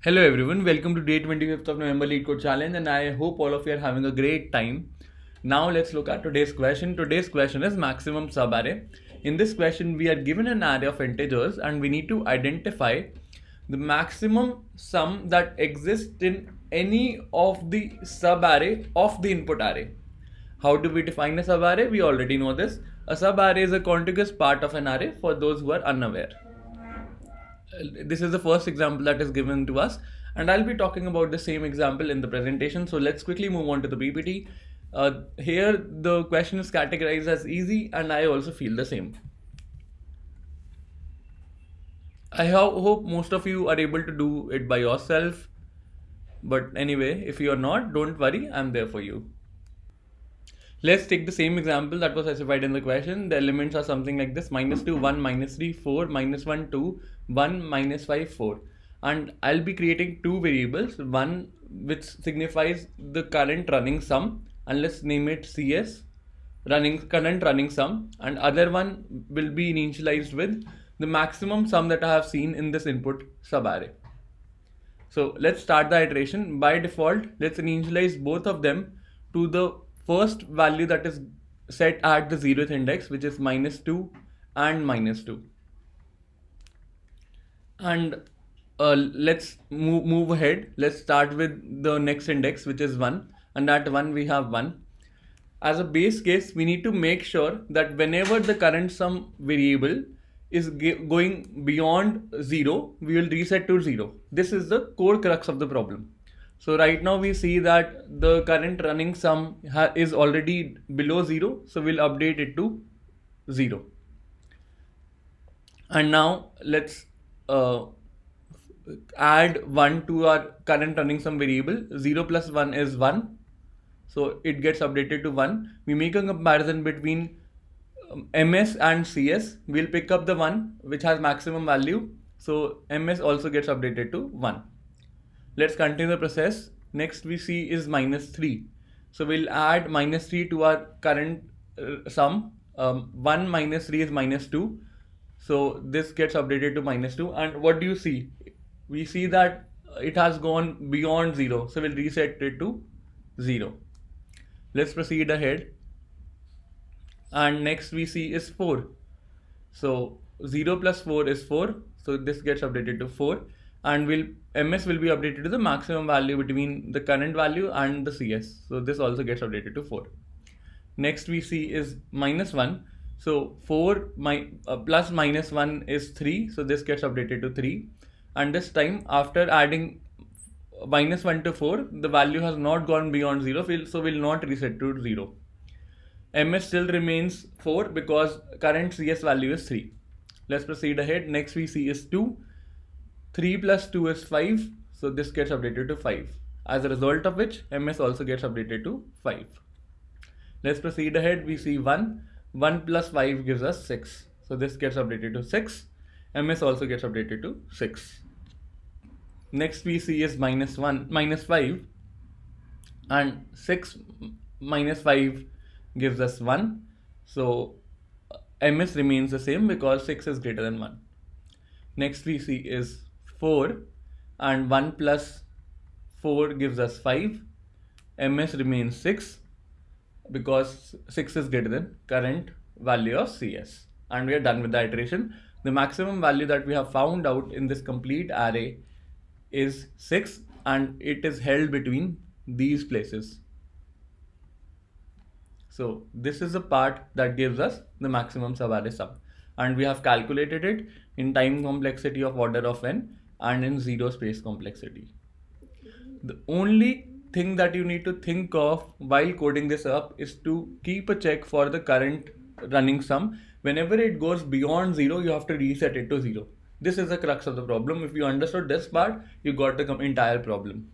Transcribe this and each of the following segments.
Hello everyone, welcome to day 25th of November Lead Code Challenge, and I hope all of you are having a great time. Now let's look at today's question. Today's question is maximum subarray. In this question we are given an array of integers and we need to identify the maximum sum that exists in any of the subarray of the input array. How do we define a subarray? We already know this. A subarray is a contiguous part of an array for those who are unaware. This is the first example that is given to us, and I'll be talking about the same example in the presentation. So let's quickly move on to the PPT. Here the question is categorized as easy, and I also feel the same. I hope most of you are able to do it by yourself, but anyway, if you are not, don't worry, I'm there for you. Let's take the same example that was specified in the question. The elements are something like this: -2, 1, -3, 4, -1, 2, 1, -5, 4. And I'll be creating two variables, one which signifies the current running sum, and let's name it CS, current running sum, and other one will be initialized with the maximum sum that I have seen in this input subarray. So let's start the iteration. By default, let's initialize both of them to the first value that is set at the 0th index, which is -2 and -2. And let's move ahead. Let's start with the next index, which is 1, and at 1 we have 1. As a base case, we need to make sure that whenever the current sum variable is going beyond 0, we will reset to 0. This is the core crux of the problem. So right now we see that the current running sum is already below 0, so we'll update it to 0. And now let's add 1 to our current running sum variable. 0 plus 1 is 1, so it gets updated to 1. We make a comparison between MS and CS. We'll pick up the one which has maximum value, so MS also gets updated to 1. Let's continue the process. Next we see is -3, so we'll add -3 to our current sum. 1 minus 3 is -2, so this gets updated to -2. And what do you see? We see that it has gone beyond 0, so we'll reset it to 0. Let's proceed ahead, and next we see is 4. So 0 plus 4 is 4, so this gets updated to 4, and MS will be updated to the maximum value between the current value and the CS, so this also gets updated to 4. Next we see is -1, so 4 plus -1 is 3, so this gets updated to 3, and this time after adding -1 to 4, the value has not gone beyond 0, so will not reset to 0. MS still remains 4 because current CS value is 3. Let's proceed ahead. Next we see is 2. 3 plus 2 is 5, so this gets updated to 5. As a result of which, MS also gets updated to 5. Let's proceed ahead. We see 1. 1 plus 5 gives us 6, so this gets updated to 6. MS also gets updated to 6. Next we see is -5, and 6 minus 5 gives us 1, so MS remains the same because 6 is greater than 1. Next we see is 4, and 1 plus 4 gives us 5. MS remains 6 because 6 is greater than current value of CS. And we are done with the iteration. The maximum value that we have found out in this complete array is 6, and it is held between these places. So this is the part that gives us the maximum subarray sum, and we have calculated it in time complexity of order of n and in zero space complexity. The only thing that you need to think of while coding this up is to keep a check for the current running sum. Whenever it goes beyond 0, you have to reset it to 0. This is the crux of the problem. If you understood this part, you got the entire problem.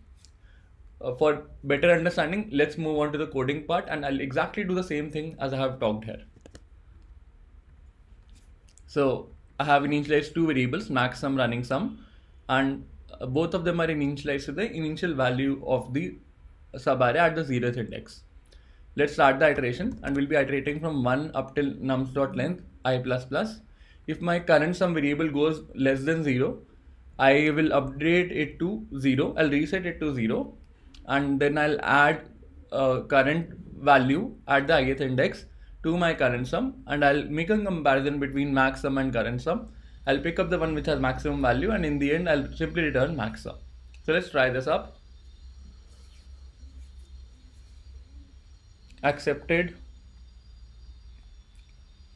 For better understanding, let's move on to the coding part, and I'll exactly do the same thing as I have talked here. So I have initialized two variables, max sum, running sum, and both of them are initialized to the initial value of the subarray at the 0th index. Let's start the iteration, and we'll be iterating from 1 up till nums.length I++. If my current sum variable goes less than 0, I will update it to 0. I'll reset it to 0, and then I'll add current value at the ith index to my current sum, and I'll make a comparison between max sum and current sum. I'll pick up the one which has maximum value, and in the end I'll simply return max sum. So let's try this up. Accepted.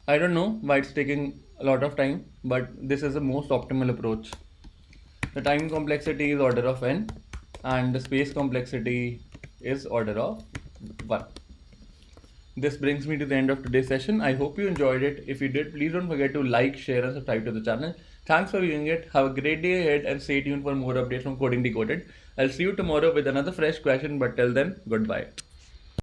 I don't know why it's taking a lot of time, but this is the most optimal approach. The time complexity is order of n, and the space complexity is order of 1. This brings me to the end of today's session. I hope you enjoyed it. If you did, please don't forget to like, share and subscribe to the channel. Thanks for viewing it. Have a great day ahead and stay tuned for more updates from Coding Decoded. I'll see you tomorrow with another fresh question, but till then, goodbye.